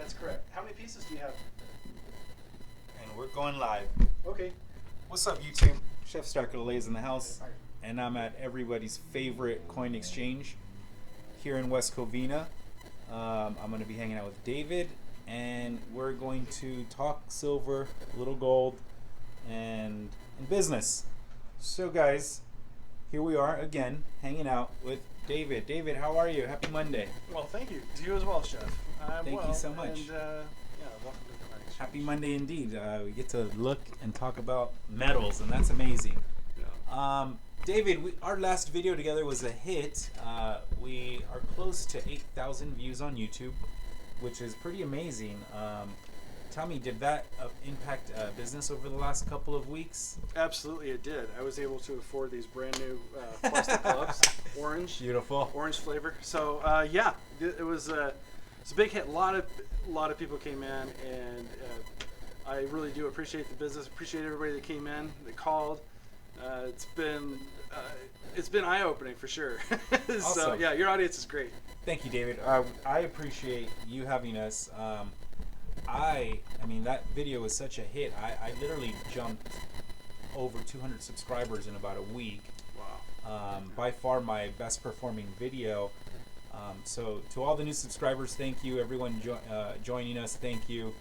That's correct. How many pieces do you have? And we're going live. Okay. What's up, YouTube? Chef Starkle is in the house, and I'm at everybody's favorite coin exchange here in West Covina. I'm going to be hanging out with David, and we're going to talk silver, a little gold, and business. So, guys, here we are again, hanging out with David. David, how are you? Happy Monday. Well, thank you. To you as well, Chef. Thank you so much. And, welcome to the coin exchange. Happy Monday indeed. We get to look and talk about metals, and that's amazing. Yeah. David, our last video together was a hit. We are close to 8,000 views on YouTube, which is pretty amazing. Tell me, did that impact business over the last couple of weeks? Absolutely, it did. I was able to afford these brand new plastic gloves, orange. Beautiful. Orange flavor. So it was a big hit. A lot of people came in, and I really do appreciate the business. Appreciate everybody that came in, that called. It's been eye-opening for sure. Awesome. So yeah, your audience is great. Thank you, David. I appreciate you having us. I mean, that video was such a hit. I literally jumped over 200 subscribers in about a week. Wow. By far my best performing video. So to all the new subscribers, thank you. Everyone joining us, thank you.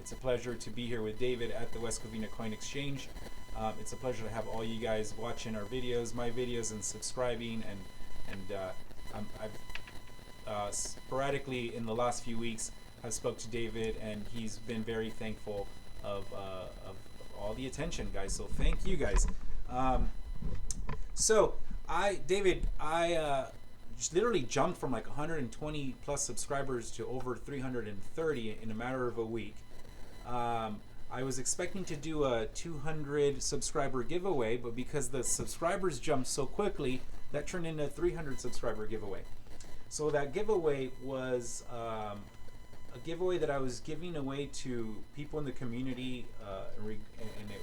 It's a pleasure to be here with David at the West Covina Coin Exchange. It's a pleasure to have all you guys watching our videos, my videos, and subscribing. And I've sporadically in the last few weeks have spoke to David, and he's been very thankful of all the attention, guys. So thank you, guys. David, just literally jumped from like 120 plus subscribers to over 330 in a matter of a week. I was expecting to do a 200 subscriber giveaway, but because the subscribers jumped so quickly, that turned into a 300 subscriber giveaway. So that giveaway was a giveaway that I was giving away to people in the community, and it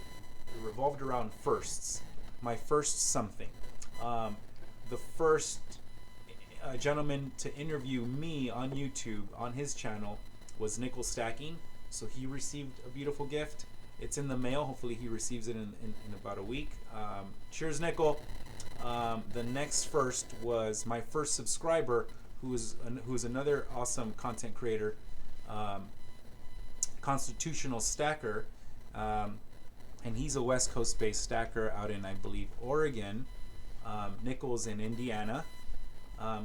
revolved around firsts. My first something. The first gentleman to interview me on YouTube on his channel was Nickel Stacking. So he received a beautiful gift. It's in the mail. Hopefully he receives it in about a week. Cheers, Nickel. The next first was my first subscriber, who's another awesome content creator, Constitutional Stacker, and he's a West Coast based stacker out in, I believe, Oregon. Nickel's in Indiana.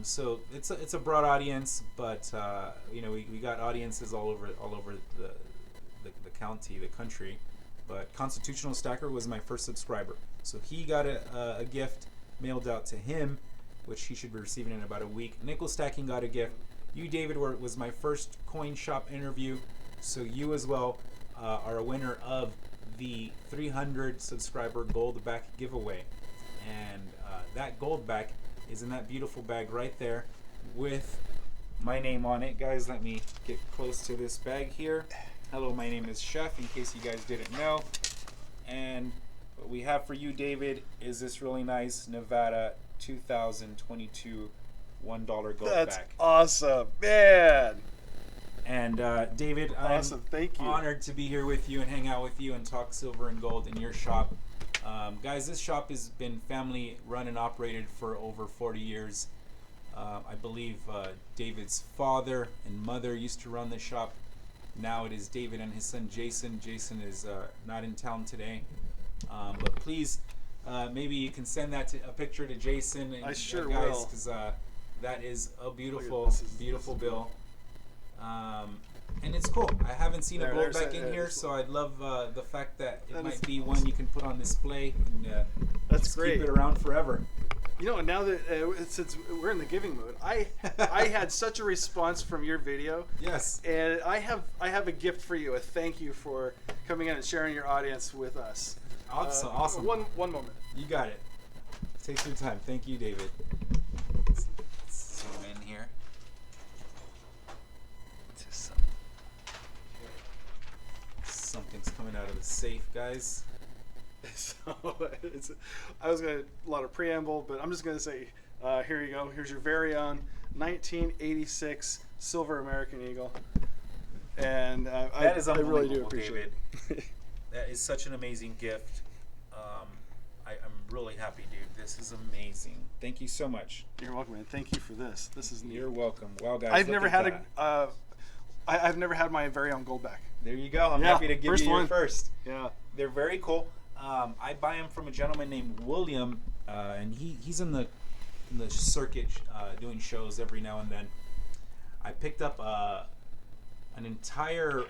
So it's a broad audience, but we got audiences all over the county, the country. But Constitutional Stacker was my first subscriber, so he got a gift mailed out to him, which he should be receiving in about a week. Nickel Stacking got a gift. You, David, was my first coin shop interview, so you as well are a winner of the 300 subscriber gold back giveaway, and that gold back is in that beautiful bag right there with my name on it. Guys, let me get close to this bag here. Hello, my name is Chef, in case you guys didn't know. And what we have for you, David, is this really nice Nevada 2022 $1 gold That's back. awesome, man. And David, Awesome, thank you. I'm honored to be here with you and hang out with you and talk silver and gold in your shop. Guys, this shop has been family run and operated for over 40 years. I believe David's father and mother used to run the shop. Now it is David and his son Jason. Jason is not in town today. But please, maybe you can send a picture to Jason. And, I sure guys, will. because that is a beautiful, This is beautiful bill. And it's cool. I haven't seen a gold back in here, there's- so I'd love the fact that it That might is be one you can put on display and That's just great. keep it around forever. You know, now that since we're in the giving mode, I had such a response from your video. Yes. And I have a gift for you, a thank you for coming in and sharing your audience with us. Awesome. Awesome. One moment. You got it. Take your time. Thank you, David. Let's zoom in here. Something's coming out of the safe, guys. So I was going to a lot of preamble, but I'm just going to say, here you go. Here's your very own 1986 Silver American Eagle. And That is I really do unbelievable, appreciate David. That is such an amazing gift. I'm really happy, dude. This is amazing. Thank you so much. it. You're welcome, man. Thank you for this. This is neat. You're welcome. Wow, guys. I've look never at had that. I've never had my very own gold back. There you go. I'm Yeah, happy to give first you your one. first. Yeah. They're very cool. I buy them from a gentleman named William, and he's in the circuit doing shows every now and then. I picked up an entire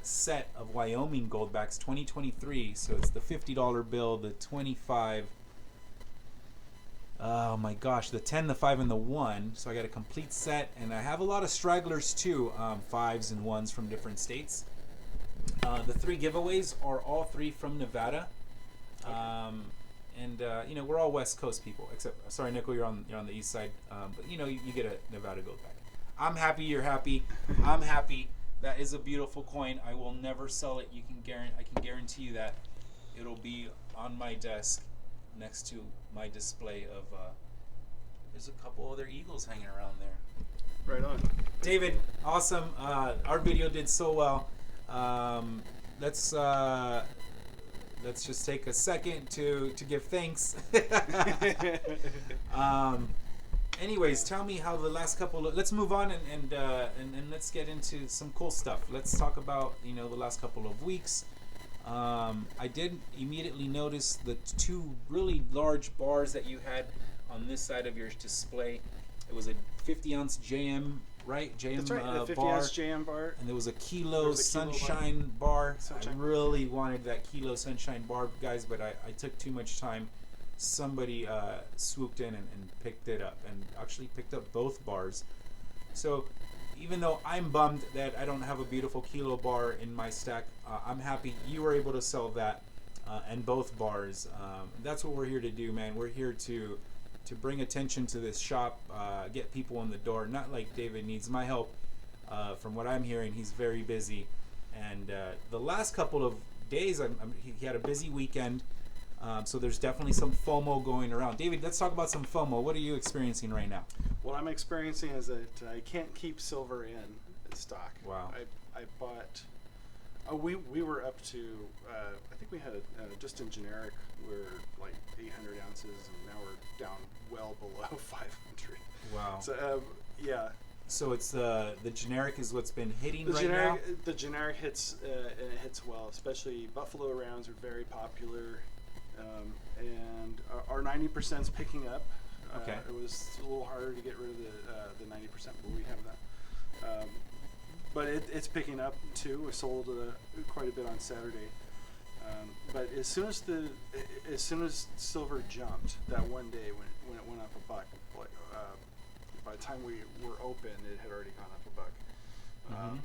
set of Wyoming Goldbacks 2023. So it's the $50 bill, the 25. Oh my gosh, the 10, the 5, and the 1. So I got a complete set, and I have a lot of stragglers too, 5s and 1s from different states. The 3 giveaways are all 3 from Nevada. And you know, we're all West Coast people, except sorry, Nico, you're on the East Side. But you know, you get a Nevada gold back. I'm happy you're happy. I'm happy. That is a beautiful coin. I will never sell it. I can guarantee you that it'll be on my desk next to my display of. There's a couple other eagles hanging around there. Right on. David, awesome. Our video did so well. Let's just take a second to give thanks. Anyways, tell me how the last couple. Let's move on and let's get into some cool stuff. Let's talk about the last couple of weeks. I did immediately notice the 2 really large bars that you had on this side of your display. It was a 50-ounce JM, right? JM That's right. The 50 bar. ounce JM bar. And there was a Kilo Kilo Sunshine bar. Sunshine I really wanted that Kilo Sunshine bar, guys, but I took too much time. Somebody swooped in and picked it up, and actually picked up both bars. So even though I'm bummed that I don't have a beautiful Kilo bar in my stack, I'm happy you were able to sell that and both bars. That's what we're here to do, man. We're here to bring attention to this shop, get people in the door. Not like David needs my help. From what I'm hearing, he's very busy. And the last couple of days, he had a busy weekend. So there's definitely some FOMO going around. David, let's talk about some FOMO. What are you experiencing right now? What I'm experiencing is that I can't keep silver in stock. Wow. I bought. We were up to. I think we had just in generic we're like 800 ounces, and now we're down well below 500. Wow. So yeah. So it's the generic is what's been hitting The now? The generic hits and it hits well, especially Buffalo rounds are very popular, and our 90% is picking up. Okay. It was a little harder to get rid of the 90%, but we have that. But it's picking up too. We sold quite a bit on Saturday. But as soon as silver jumped that one day when it went up $1, like by the time we were open, it had already gone up $1.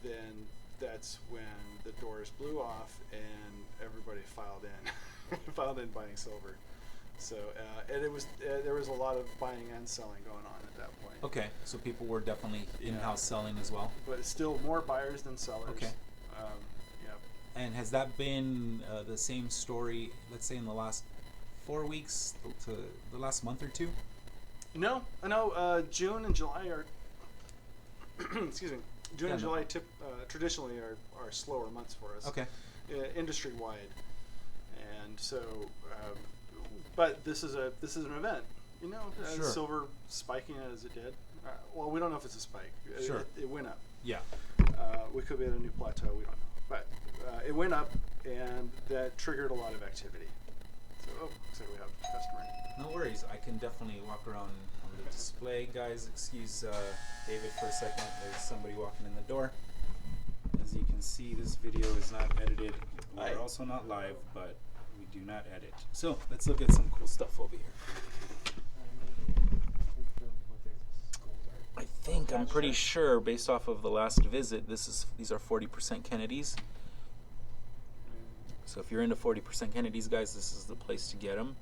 Then that's when the doors blew off and everybody filed in buying silver. So and it was there was a lot of buying and selling going on at that point. Okay, so people were definitely in-house selling as well. But it's still more buyers than sellers. Okay. Yeah. And has that been the same story, let's say in the last 4 weeks to the last month or two? No, I know June and July are excuse me. June and July traditionally are slower months for us. Okay. Industry wide, and so, but this is an event. Sure. Silver spiking as it did. Well, we don't know if it's a spike. Sure. It went up. Yeah. We could be at a new plateau. We don't know, but it went up, and that triggered a lot of activity. So, looks like we have a customer. No worries. I can definitely walk around on the display, guys. Excuse David for a second. There's somebody walking in the door. As you can see, this video is not edited. We're also not live, but we do not edit. So let's look at some cool stuff over here. I'm pretty sure, based off of the last visit, these are 40% Kennedys. So if you're into 40% Kennedys, guys, this is the place to get them.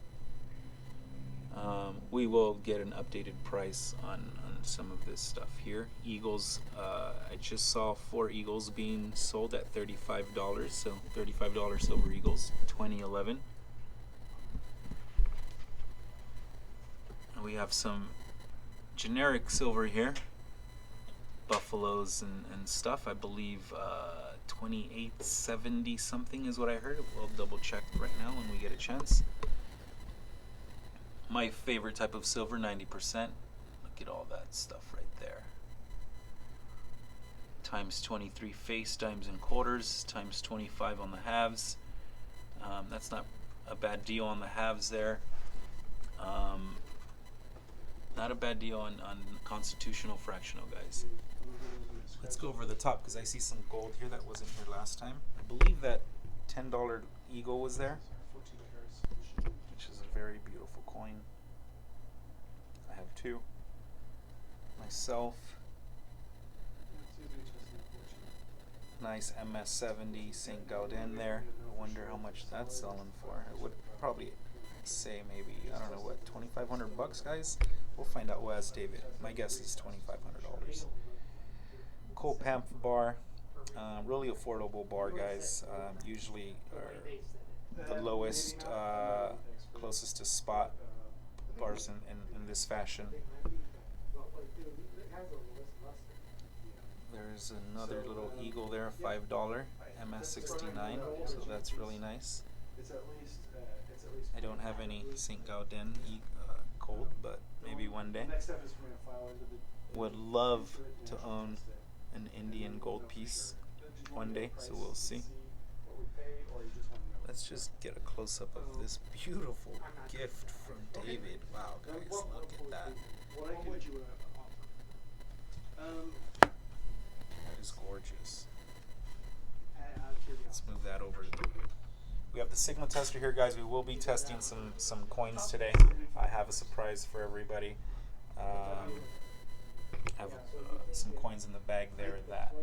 We will get an updated price on some of this stuff here. Eagles, I just saw 4 Eagles being sold at $35, so $35 silver Eagles 2011. And we have some generic silver here. buffaloes and stuff. I believe 2870 something is what I heard. We'll double check right now when we get a chance. My favorite type of silver, 90%. Look at all that stuff right there. Times 23 face, dimes and quarters, times 25 on the halves. That's not a bad deal on the halves there. Not a bad deal on constitutional fractional, guys. Let's go over the top because I see some gold here that wasn't here last time. I believe that $10 eagle was there, which is a very beautiful coin. I have two myself. Nice MS70 St. Gaudin there. I wonder how much that's selling for. I would probably say maybe, I don't know what, $2,500 guys? We'll find out. We'll ask David. My guess is $2,500. Cole Pamp bar. Really affordable bar, guys. Usually the lowest, closest to spot bars in this fashion. There's another little eagle there, $5 MS69, so that's really nice. I don't have any St. Gaudin gold, but maybe one day. Would love to own an Indian gold piece one day, so we'll see. Let's just get a close-up of this beautiful gift from David. Wow, guys, look at that. That is gorgeous. Let's move that over. We have the Sigma tester here, guys. We will be testing some coins today. I have a surprise for everybody. I have some coins in the bag there that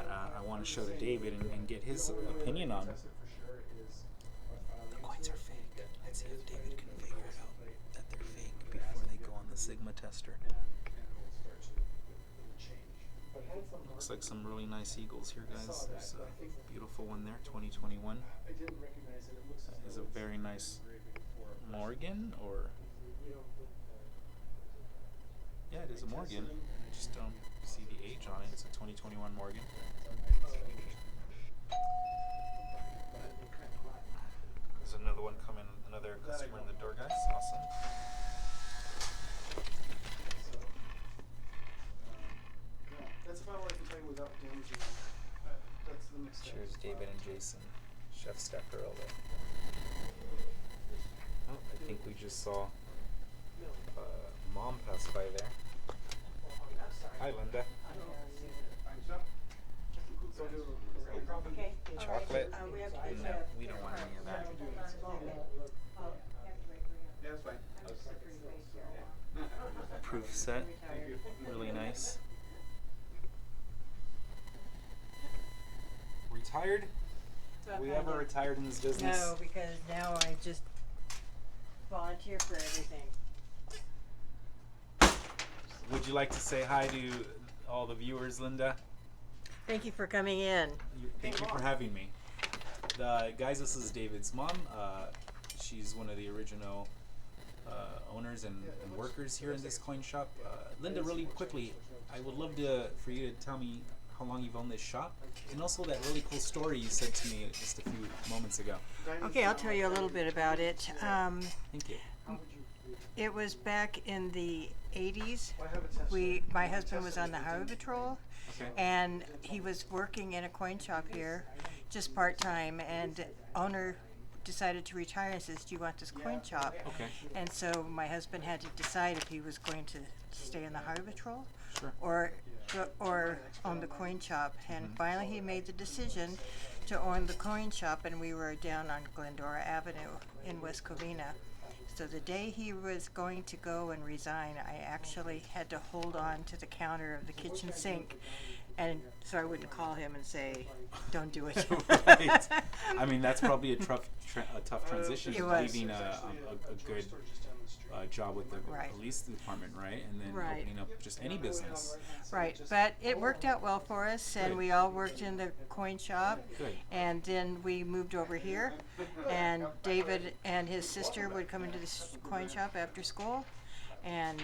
I want to show to David and get his opinion on. The coins are fake. Let's see if David can figure it out that they're fake before they go on the Sigma tester. Looks like some really nice eagles here, guys. There's a beautiful one there, 2021. That is a very nice Morgan, or yeah, it is a Morgan. I just don't see the age on it. It's a 2021 Morgan. There's another one coming, another customer in the door, guys. Awesome. That's about what I can tell you without damaging. That's the next step. Cheers, David and Jason. Chef Stacker all day. Oh, I think we just saw Mom pass by there. Hi, Linda. Chocolate? No, we don't want any of that. Yeah, that's fine. Proof set. Really nice. Retired? Have we ever retired in this business? No, because now I just volunteer for everything. Would you like to say hi to all the viewers, Linda? Thank you for coming in. Thank you for having me. Guys, this is David's mom. She's one of the original owners and workers here in this coin shop. Linda, really quickly, I would love for you to tell me how long you've owned this shop, and also that really cool story you said to me just a few moments ago. Okay, I'll tell you a little bit about it. Thank you. It was back in the 80s. My husband was on the highway patrol, Okay. and he was working in a coin shop here, just part-time, and owner decided to retire and says, do you want this coin shop? Okay. And so my husband had to decide if he was going to stay in the highway patrol Sure. or own the coin shop. And finally he made the decision to own the coin shop, and we were down on Glendora Avenue in West Covina. So the day he was going to go and resign, I actually had to hold on to the counter of the kitchen sink, and so I wouldn't call him and say, don't do it. Right. I mean, that's probably a tough transition, It was. leaving a good job with the Right. police department, right? And then Right. opening up just any business. Right, but it worked out well for us, and Good. we all worked in the coin shop. Good. And then we moved over here, and David and his sister would come into this coin shop after school, and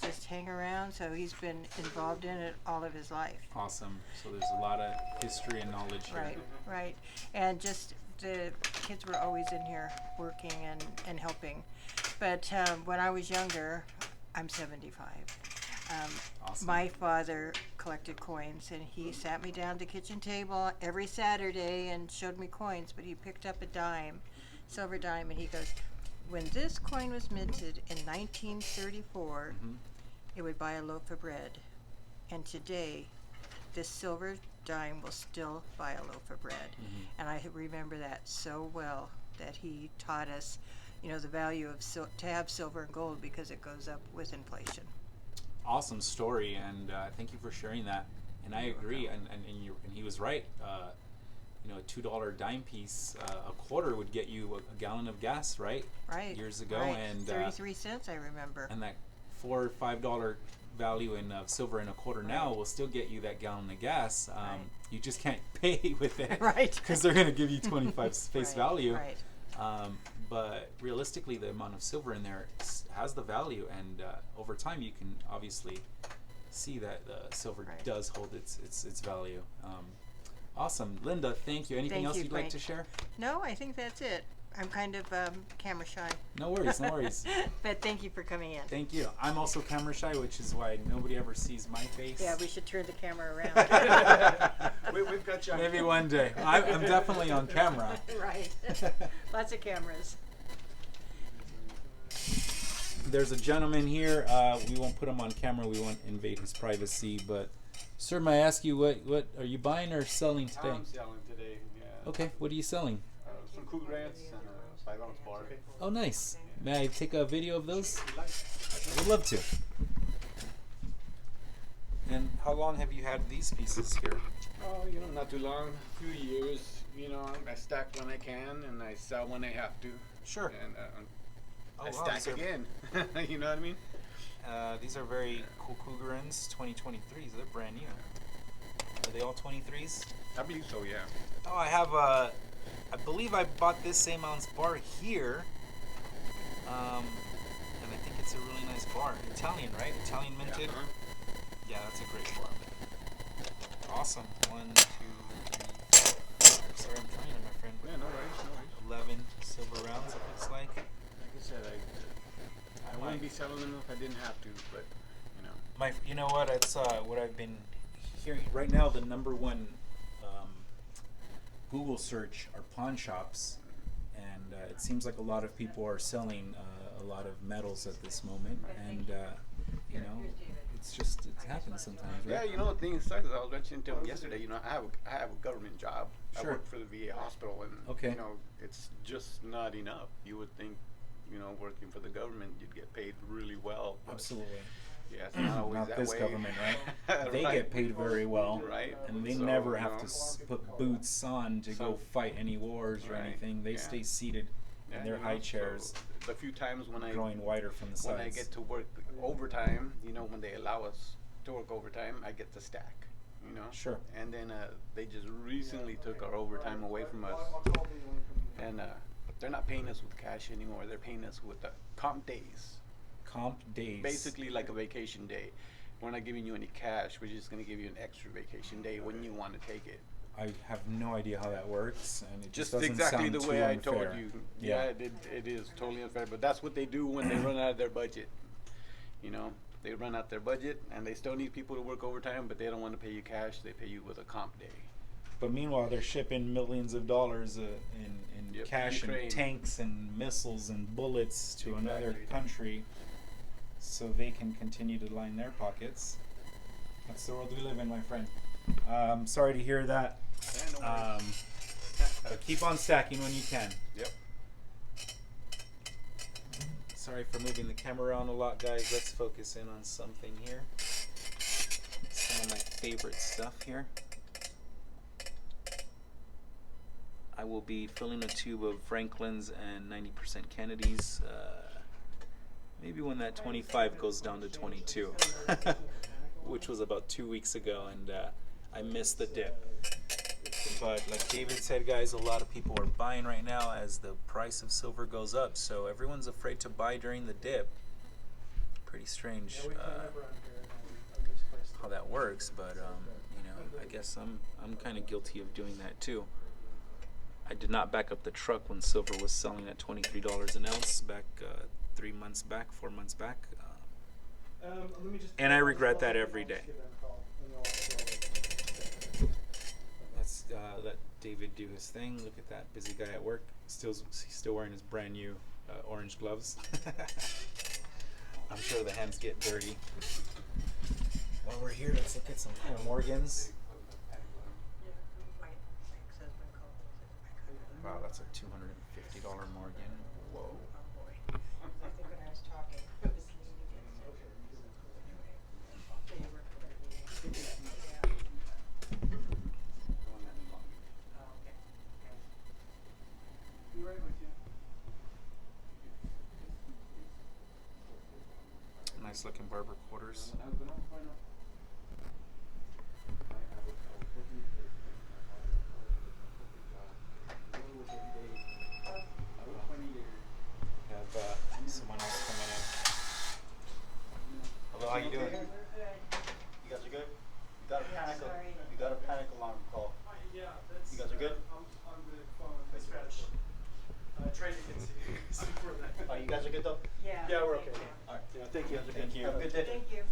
just hang around. So he's been involved in it all of his life. Awesome. So there's a lot of history and knowledge here. Right, right. And just the kids were always in here working and helping. But when I was younger, I'm 75. Awesome. My father collected coins, and he sat me down at the kitchen table every Saturday and showed me coins, but he picked up a dime, silver dime, and he goes, when this coin was minted in 1934, it would buy a loaf of bread. And today, this silver dime will still buy a loaf of bread. And I remember that so well, that he taught us, you know, the value of to have silver and gold because it goes up with inflation. Awesome story, and thank you for sharing that. And I agree, and he was right. You know, a $2 dime piece, a quarter would get you a gallon of gas, right? Right. Years ago, right. and 33 cents, I remember. And that $4 or $5 value in silver in a quarter now will still get you that gallon of gas. You just can't pay with it, Right. Because they're going to give you 25 face value. Right. But realistically, the amount of silver in there has the value, and over time, you can obviously see that the silver does hold its value. Awesome, Linda. Thank you. Anything else you'd like to share? No, I think that's it. I'm kind of camera shy. No worries, no worries. But thank you for coming in. Thank you. I'm also camera shy, which is why nobody ever sees my face. Yeah, we should turn the camera around. We've got you. Maybe one day. I'm definitely on camera. Right. Lots of cameras. There's a gentleman here. We won't put him on camera. We won't invade his privacy. But, sir, may I ask you what are you buying or selling today? I'm selling today. Yeah. Okay. What are you selling? Some Cool Grants and a 5-ounce bar. Oh, nice. May I take a video of those? I would love to. And how long have you had these pieces here? Oh, you know, not too long. A few years. You know, I stack when I can and I sell when I have to. Sure. And I wow, stack again. You know what I mean? These are very cool Cougarins 2023s. They're brand new. Are they all 23s? I believe so, yeah. Oh, I have I believe I bought this same ounce bar here. And I think it's a really nice bar. Italian, right? Italian minted. Yeah, that's a great bar. Awesome. 1, 2, 3, 4. Sorry, I'm trying it, my friend. Yeah, no worries, no worries. 11 silver rounds, it looks like. Like I said, I wouldn't be selling them if I didn't have to, but, you know. You know what? It's what I've been hearing right now. The number one Google search are pawn shops, and it seems like a lot of people are selling a lot of metals at this moment, and you know, it happens sometimes, right? Yeah, you know, the thing sucks. I was mentioning to him yesterday. You know, I have a government job. Sure. I work for the VA hospital, and Okay. you know, it's just not enough. You would think, you know, working for the government, you'd get paid really well. But Absolutely. yeah, it's not always Not that this way. government, right? They Right. get paid very well, Right. and they So, never you have know, to put boots on to go fight any wars or Right. anything. They Yeah. stay seated in yeah, their you know, high so chairs, the few times when growing wider from the when I sides. get to work overtime, you know, when they allow us to work overtime, I get to stack. You know. Sure. And then they just recently took our overtime away from us, and they're not paying us with cash anymore. They're paying us with comp days. Comp days. Basically like a vacation day. We're not giving you any cash. We're just going to give you an extra vacation day when you want to take it. I have no idea how that works, and it just Just doesn't exactly sound the too way I unfair. told you. Yeah. It is totally unfair. But that's what they do when they run out of their budget. You know, they run out their budget, and they still need people to work overtime, but they don't want to pay you cash. They pay you with a comp day. But meanwhile, they're shipping millions of dollars in Yep, cash Ukraine. and tanks and missiles and bullets to another Exactly. country, so they can continue to line their pockets. That's the world we live in, my friend. Sorry to hear that. Yeah, no worries. But keep on stacking when you can. Yep. Sorry for moving the camera around a lot, guys. Let's focus in on something here. Some of my favorite stuff here. I will be filling a tube of Franklin's and 90% Kennedy's. Maybe when that 25 goes down to 22, which was about 2 weeks ago, and I missed the dip. But like David said, guys, a lot of people are buying right now as the price of silver goes up. So everyone's afraid to buy during the dip. pretty strange Yeah, we clean up around here and I misplaced how it. that works, but you know, I guess I'm kind of guilty of doing that too. I did not back up the truck when silver was selling at $23 an ounce back 3 months back, 4 months back. Let me just And I regret that every day. Give them a call, and they'll- Let's let David do his thing. Look at that busy guy at work. He's still wearing his brand new orange gloves. I'm sure the hands get dirty. While we're here, let's look at some Morgans. Wow, that's a $250 Morgan. Whoa. Be right with you. Nice looking barber quarters. We have someone else coming in. Hello, how you doing? You guys are good? You got a panic alarm call. Yeah, that's. You guys are good? I'm the phone dispatch. Trying to get to for that. Oh, you guys are good though? Yeah. Yeah, we're okay. Alright. Yeah, thank you. Thank you. Have a good day. Thank you.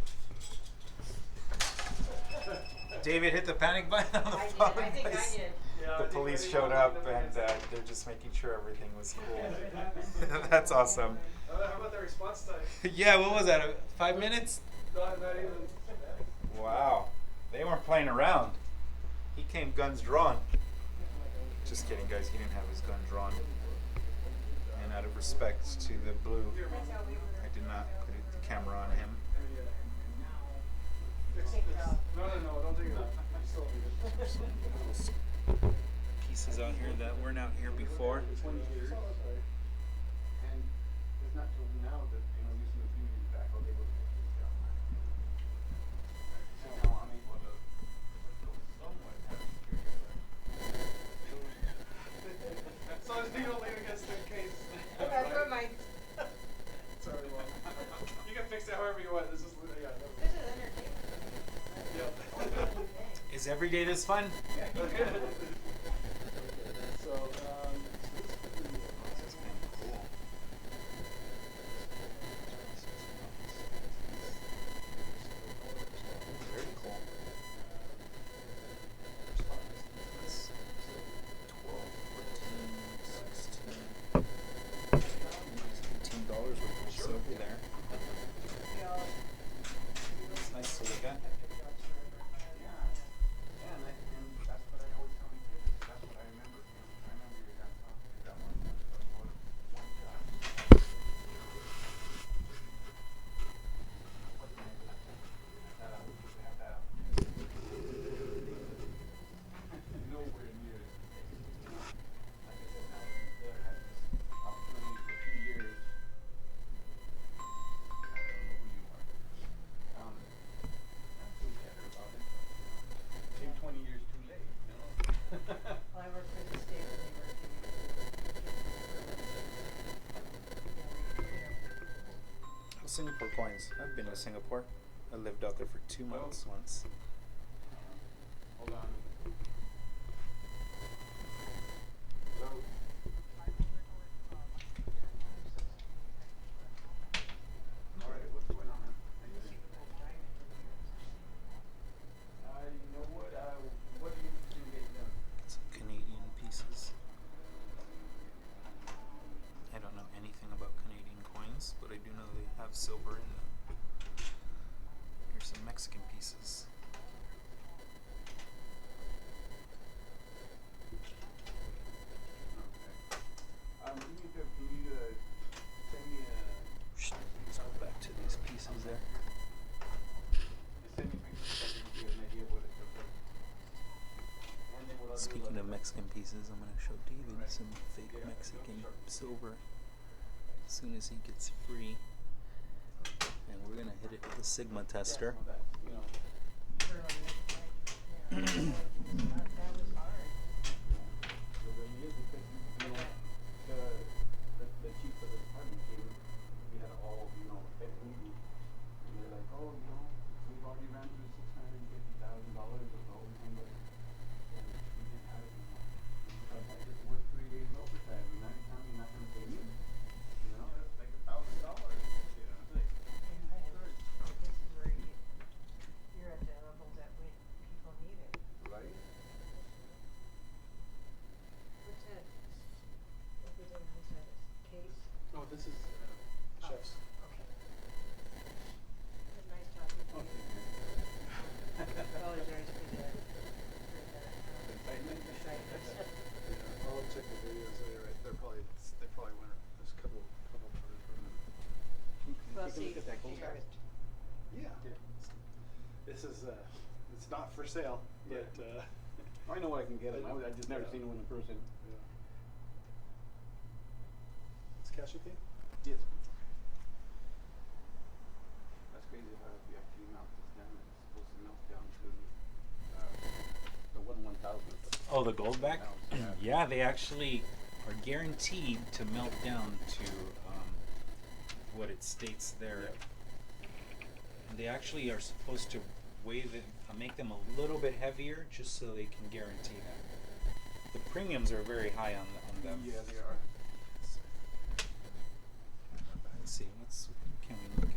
David hit the panic button on the phone. I think I did. Yeah, The police showed up and they're just making sure everything was cool. That's awesome. How about the response time? Yeah, what was that? 5 minutes? Not even. Wow. They weren't playing around. He came guns drawn. Just kidding, guys. He didn't have his gun drawn. And out of respect to the blue, I did not put the camera on him. No, don't take it out. You still need it. Some little pieces out here that weren't out here before. 20 years. And it's not till now that, you know, using the few years back, I was able to take this down. So now I'm able to somewhat have security. As long as people lean against the case. I put my. Sorry, well, you can fix it however you want. This is, yeah. This is entertaining. Yeah. Is every day this fun? So, This is kind of cool. Very cool. That's 12, 14, 16, $18 worth of silver there. It's nice to look at. Yeah, and that's what I always tell my kids. That's what I remember. I remember your dad talking that one job. Nowhere near. Like I said, now they had this opportunity for 2 years. I don't know who you are. I'm so bitter about it. Came 20 years too late, you know. Well, I worked for the state when they were Singapore coins. I've been to Singapore. I lived out there for 2 months once. Hold on. Hello? All right, what's going on, man? You know what do you think get done? Some Canadian pieces. I don't know anything about Canadian coins, but I do know they have silver in them. Here's some Mexican pieces. Can you send me Let's go back to these pieces there. send me pictures so I can get an idea of what it looks like? And then what I'll do is Speaking I'll- of Mexican pieces, I'm going to show David some fake Mexican silver as soon as he gets free. And we're going to hit it with a Sigma tester. you know, That was hard. so the idea is because, you know, the chief of the department came, we had all, you know, every not for sale. Yeah. But I know what I can get him. I just never seen one in person. It's cash okay? Yes. That's crazy how if you actually melt this down, it's supposed to melt down to the 1/1000th. Oh, the Goldback? Yeah. Yeah, they actually are guaranteed to melt down to what it states there. And they actually are supposed to weigh them, make them a little bit heavier, just so they can guarantee that. The premiums are very high on them. Yeah, they are. Let's see, what can we look at?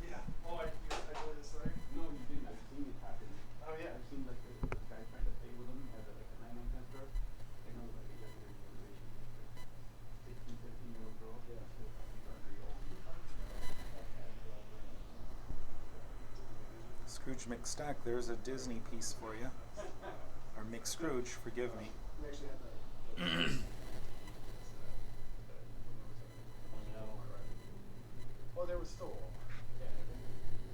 Yeah. Oh, I told you the story? No, you didn't. I've seen it happen. Oh, yeah. I've seen like the guy trying to pay with him at like a 9 cent store. I know like a younger generation, 16, 17-year-old girl. Yeah. Scrooge McStack, there's a Disney piece for you. Or McScrooge, forgive me. We actually had that. Well, there was still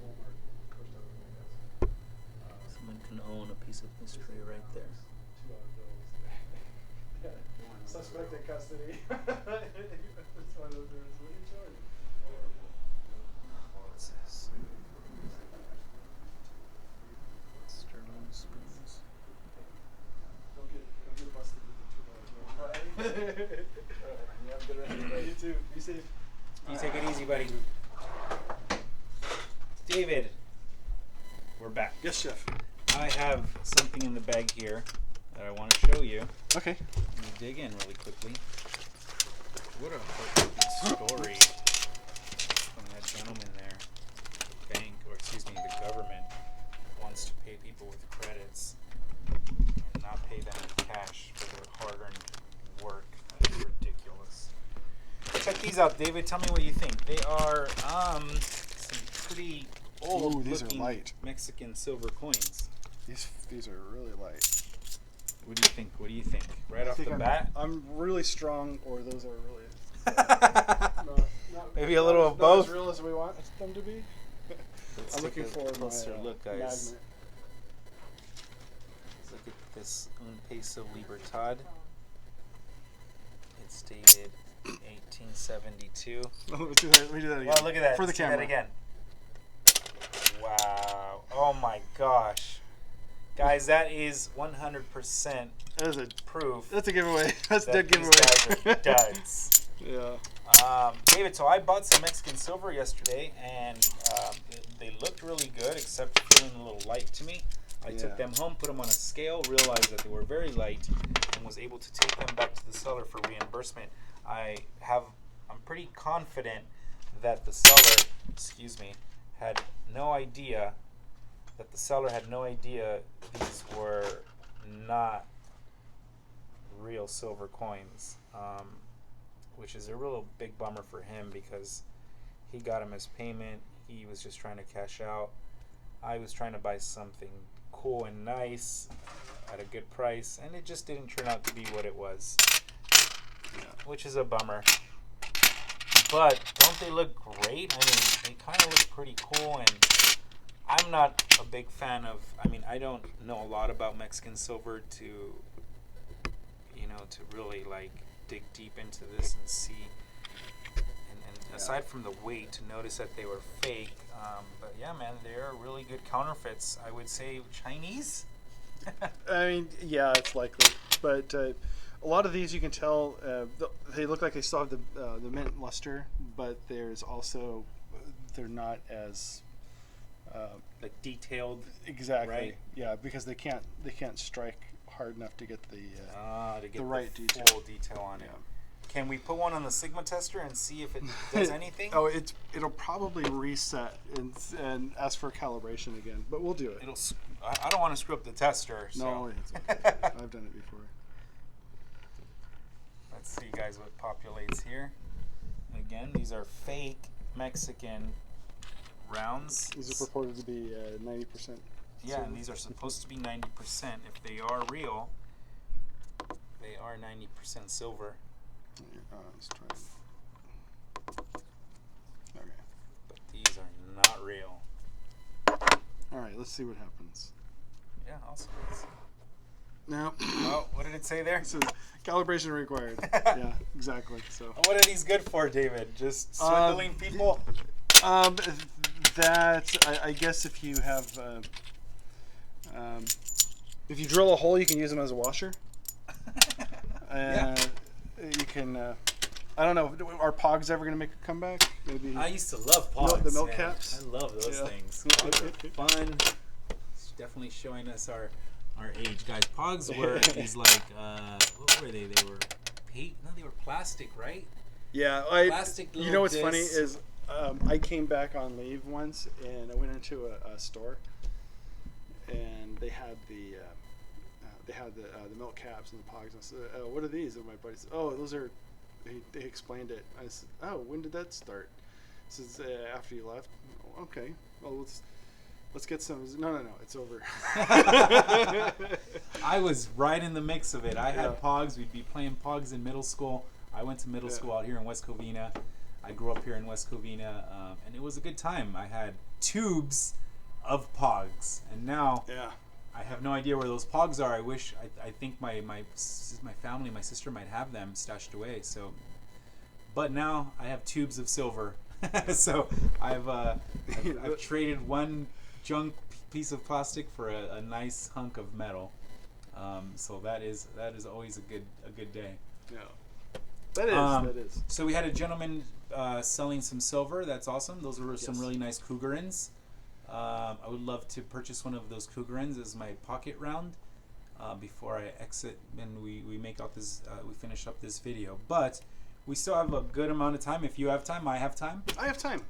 Walmart pushed everything, I guess. Someone can own a piece of history right there. $2 bills. Yeah. Suspect in custody. It's one of those. What are you charging? What's this? Sterling spoons. Don't get busted with the $2 bill. You have a good rest of your day. You too. Be safe. You take it easy, buddy. David, we're back. Yes, chef. I have something in the bag here that I want to show you. Okay. Let me dig in really quickly. What a heartbreaking story from that gentleman there. The bank, or excuse me, the government wants to pay people with credits and not pay them with cash for their hard-earned work. That's ridiculous. Check these out, David. Tell me what you think. They are some pretty old Ooh, these are looking light. Mexican silver coins. These are really light. What do you think? What do you think? Right off the bat? I'm really strong, or those are really Maybe a little of not both. as real as we want them to be. Let's I'm take looking a for closer my look, guys. magnet. Let's look at this Un Peso Libertad. It's dated 1872. Let me do that again. Well, look at that. For the Let's do camera. that again. Wow. Oh my gosh. Guys, that is 100% That is a, proof that's a giveaway. That's that dead these giveaway. guys are duds. Yeah. David, so I bought some Mexican silver yesterday, and they looked really good, except feeling a little light to me. I took them home, put them on a scale, realized that they were very light, and was able to take them back to the seller for reimbursement. I'm pretty confident that the seller, had no idea these were not real silver coins, which is a real big bummer for him because he got him as payment. He was just trying to cash out. I was trying to buy something cool and nice at a good price, and it just didn't turn out to be what it was, which is a bummer. But don't they look great? I mean, they kind of look pretty cool, and I'm not a big fan of, I don't know a lot about Mexican silver to really like dig deep into this and see, and aside from the weight, to notice that they were fake. But yeah, man, they're really good counterfeits. I would say Chinese. I mean, yeah, it's likely, but a lot of these you can tell they look like they still have the mint luster, but they're not as Like detailed. exactly Right. Yeah, because they can't strike hard enough to get the To get right detail. full detail on it. Can we put one on the Sigma tester and see if it does anything? Oh, it'll probably reset and ask for calibration again, but we'll do it. I don't want to screw up the tester. So. No, it's okay. I've done it before. Let's see, guys, what populates here. again. These are fake Mexican rounds. These are purported to be 90%. Yeah, and these are supposed to be 90%. If they are real, they are 90% silver. Let's try it. Okay. But these are not real. All right, let's see what happens. Yeah, awesome. Now, Oh, what did it say there? it says calibration required. Yeah, exactly. So. What are these good for, David? Just swindling people? That I guess if you have, if you drill a hole, you can use them as a washer. Yeah. You can. I don't know. Are Pogs ever going to make a comeback? Maybe. I used to love Pogs. The milk man. caps? I love those Yeah. things. Pogs are fun. It's definitely showing us our age, guys. Pogs were these like what were they? They were no, they were plastic, right? Yeah, Plastic you little know what's funny discs. is I came back on leave once and I went into a store and they had the milk caps and the Pogs. And I said, "Oh, what are these?" And my buddy said, "Oh, those are." They explained it. I said, "Oh, when did that start?" He says, "After you left." Oh, okay. Well, let's get some. No, it's over. I was right in the mix of it. I had Yeah. Pogs. We'd be playing Pogs in middle school. I went to middle school out here in West Covina. I grew up here in West Covina, and it was a good time. I had tubes of Pogs, and now Yeah. I have no idea where those Pogs are. I think my family, my sister might have them stashed away. So, but now I have tubes of silver. So I've traded one junk piece of plastic for a nice hunk of metal. So that is always a good day. Yeah. That is. So we had a gentleman selling some silver. That's awesome. Those were some really nice Cougarins. I would love to purchase one of those Cougarins as my pocket round before I exit and we make out this we finish up this video. But we still have a good amount of time. If you have time, I have time. I have time.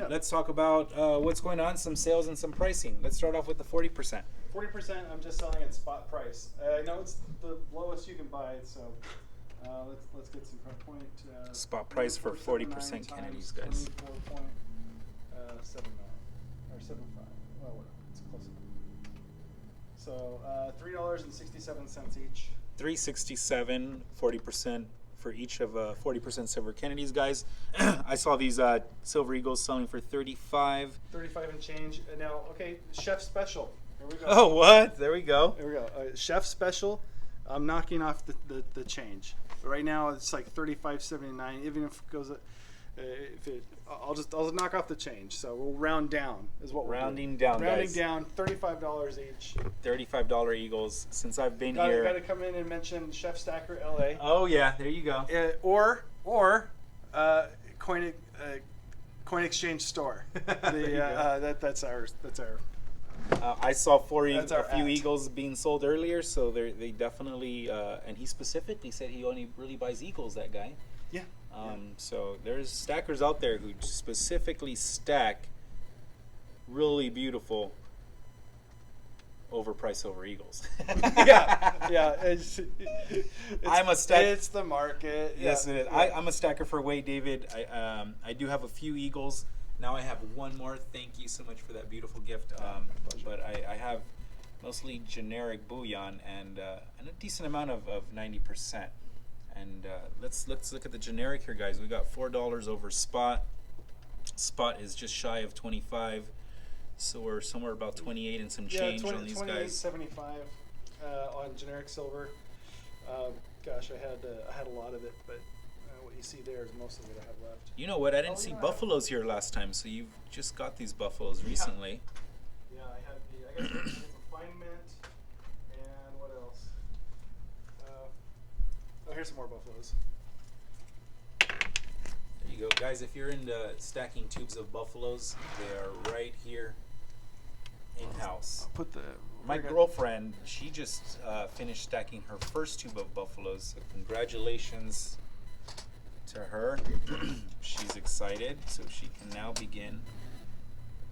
Let's talk about what's going on, some sales and some pricing. Let's start off with the 40%. 40%. I'm just selling at spot price. I know it's the lowest you can buy it, so let's get some point. Spot price for 40% Kennedy's, guys. 24.79 or 75. Well, whatever. It's close enough. So $3.67 each. $3.67, 40% for each of 40% silver Kennedy's, guys. I saw these silver eagles selling for 35. 35 and change. And now, okay, chef special. Here we go. Oh, what? There we go. There we go. Chef special. I'm knocking off the change. Right now it's like $35.79. Even if it goes, I'll knock off the change. So we'll round down is what we're Rounding doing. down, Rounding guys. down. $35 each. $35 eagles. Since I've been Got here. to come in and mention Chef Stacker LA. Oh yeah, there you go. Or coin exchange store. That's ours. That's our. I saw That's our a few at. eagles being sold earlier, so they definitely. And he specifically said he only really buys eagles. That guy. Yeah. So there's stackers out there who specifically stack really beautiful overpriced silver eagles. yeah. I'm a stacker. It's the market. Yes, Yeah. it is. I'm a stacker for Wade, David. I do have a few eagles. Now I have one more. Thank you so much for that beautiful gift. But I have mostly generic bullion and a decent amount of 90%. And let's look at the generic here, guys. We got $4 over spot. Spot is just shy of 25, so we're somewhere about 28 and some change on these guys. $28.75 on generic silver. Gosh, I had a lot of it, but what you see there is most of what I have left. You know what? I didn't see buffaloes here last time, so you've just got these buffaloes recently. Yeah, I got some fine mint, and what else? Here's some more buffaloes. There you go, guys. If you're into stacking tubes of buffaloes, they are right here in house. Put the My girlfriend, she just finished stacking her first tube of buffaloes. So congratulations to her. She's excited, so she can now begin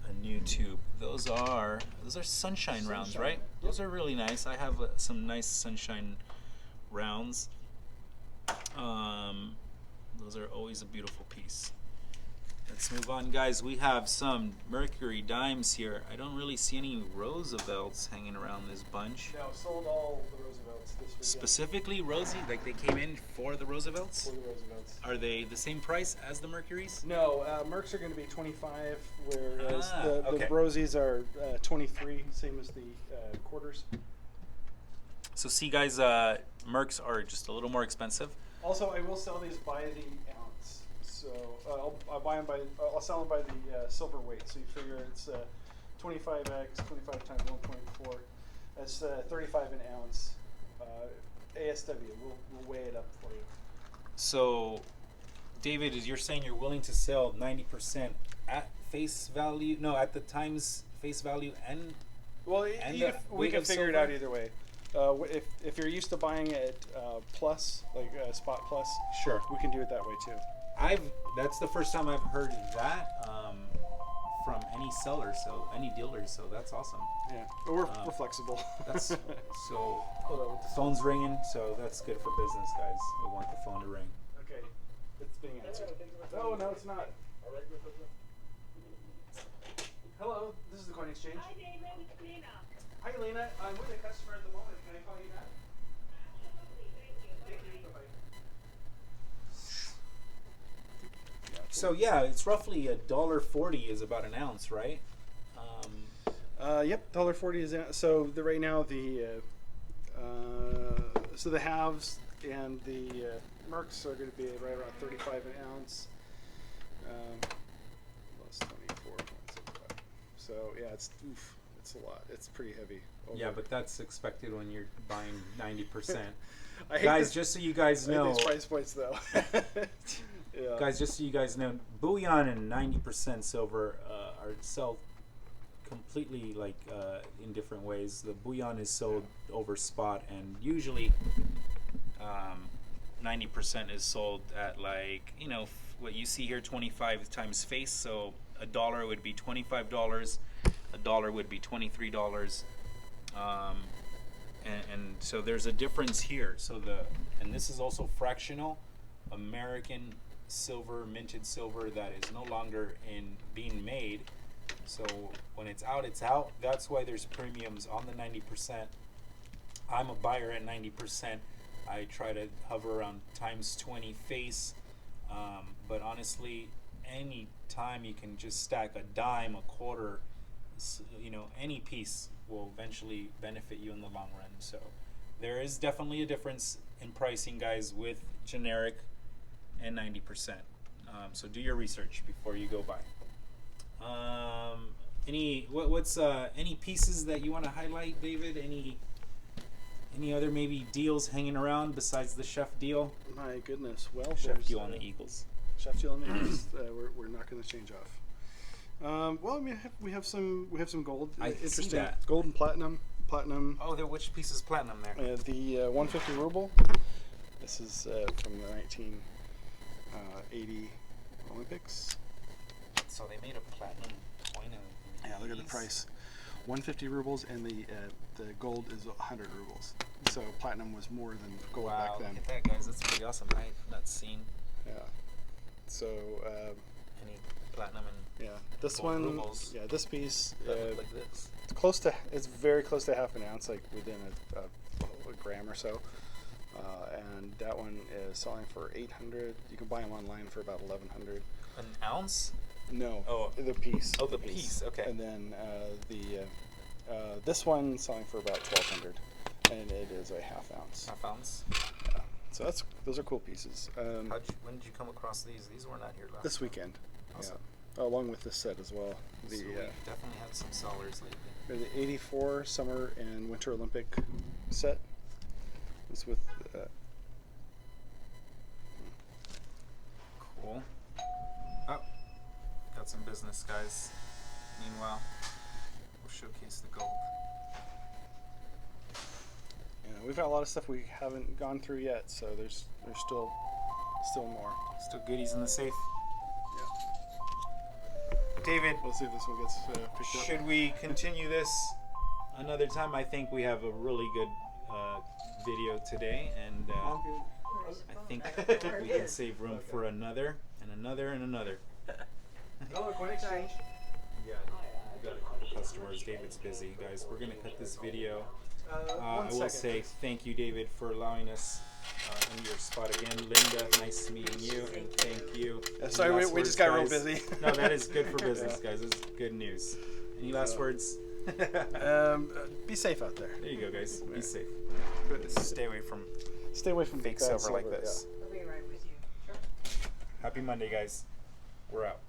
a new tube. Those are sunshine rounds, right? Those are really nice. I have some nice sunshine rounds. Those are always a beautiful piece. Let's move on, guys. We have some Mercury dimes here. I don't really see any Roosevelts hanging around this bunch. No, sold all the Roosevelts this weekend. Specifically Rosie, like they came in for the Roosevelts? For the Roosevelts. Are they the same price as the Mercuries? No, Mercs are going to be 25, whereas okay. the Rosies are 23, same as the quarters. So see, guys, Mercs are just a little more expensive. Also, I will sell these by the ounce. So I'll buy them by, I'll sell them by the silver weight. So you figure it's 25x, 25 times 1.4. That's 35 an ounce. ASW. We'll weigh it up for you. So, David, you're saying you're willing to sell 90% at face value? No, at the times face value and Well, and we weight can of figure it silver? out either way. If you're used to buying it plus, like spot plus, Sure. we can do it that way too. That's the first time I've heard that from any seller, so any dealer. So that's awesome. Yeah, but we're flexible. That's so. The phone's ringing, so that's good for business, guys. We want the phone to ring. Okay, it's being answered. Oh no, it's not. Hello, this is the coin exchange. Hi, David. It's Lena. Hi, Lena. I'm with a customer at the moment. Can I call you back? Absolutely. Thank you. Thank you. Bye-bye. So yeah, it's roughly $1.40 is about an ounce, right? Yep, $1.40 is in. So right now the so the halves and the Mercs are going to be right around 35 an ounce. Plus 24.75. So yeah, it's a lot. It's pretty heavy. Yeah, but that's expected when you're buying 90%. I hate Guys, this- just so you guys I hate know, these price points though. Yeah. guys, just so you guys know, bullion and 90% silver are sold completely like in different ways. The bullion is sold over spot, and usually 90% is sold at like, you know, what you see here, 25 times face. So $1 would be $25, $1 would be $23, and so there's a difference here. So and this is also fractional American silver, minted silver that is no longer being made. So when it's out, it's out. That's why there's premiums on the 90%. I'm a buyer at 90%. I try to hover around times 20 face, but honestly, any time you can just stack a dime, a quarter, you know, any piece will eventually benefit you in the long run. So there is definitely a difference in pricing, guys, with generic and 90%. So do your research before you go buy. Any pieces that you want to highlight, David? Any other maybe deals hanging around besides the chef deal? My goodness. Well, Chef there's, deal on the Eagles. Chef deal on the Eagles. We're not going to change off. Well, I mean, we have some gold. I see Interesting. that. Gold and platinum. Platinum. Oh, which piece is platinum there? The 150 ruble. This is from the 1980 Olympics. So they made a platinum coin of Yeah, look at the price. 150 rubles, and the gold is 100 rubles. So platinum was more than gold Wow, back then. look at that, guys. That's pretty awesome. I've not seen Yeah. So any platinum and yeah, this gold one. rubles Yeah, this piece. that look like this. It's close to. It's very close to half an ounce, like within a gram or so. And that one is selling for 800. You can buy them online for about 1100. An ounce? No. Oh. The piece. Oh, the piece, okay. And then this one selling for about 1200, and it is a half ounce. Half ounce? Yeah. So those are cool pieces. When did you come across these? These were not here last This time. weekend. Awesome. Yeah. Along with this set as well. The So we definitely had some sellers lately. the 84 Summer and Winter Olympic set. It's with. Cool. Oh, got some business, guys. Meanwhile, we'll showcase the gold. We've got a lot of stuff we haven't gone through yet, so there's still more. Still goodies in the safe. Yeah. David, Let's see if this one gets picked up. should we continue this another time? I think we have a really good video today, and I think we can save room for another and another and another. Oh, coin exchange. Yeah, we got a couple customers. David's busy, guys. We're gonna cut this video. I will say thank you, David, for allowing us in your spot again. Linda, nice meeting you, and thank you. Sorry, Any we last just words, got real guys? busy. No, that is good for business, guys. This is good news. Any last words? Be safe out there. There you go, guys. Be safe. Stay away from Stay away from fake bad silver like this. I'll be right with you. Happy Monday, guys. We're out.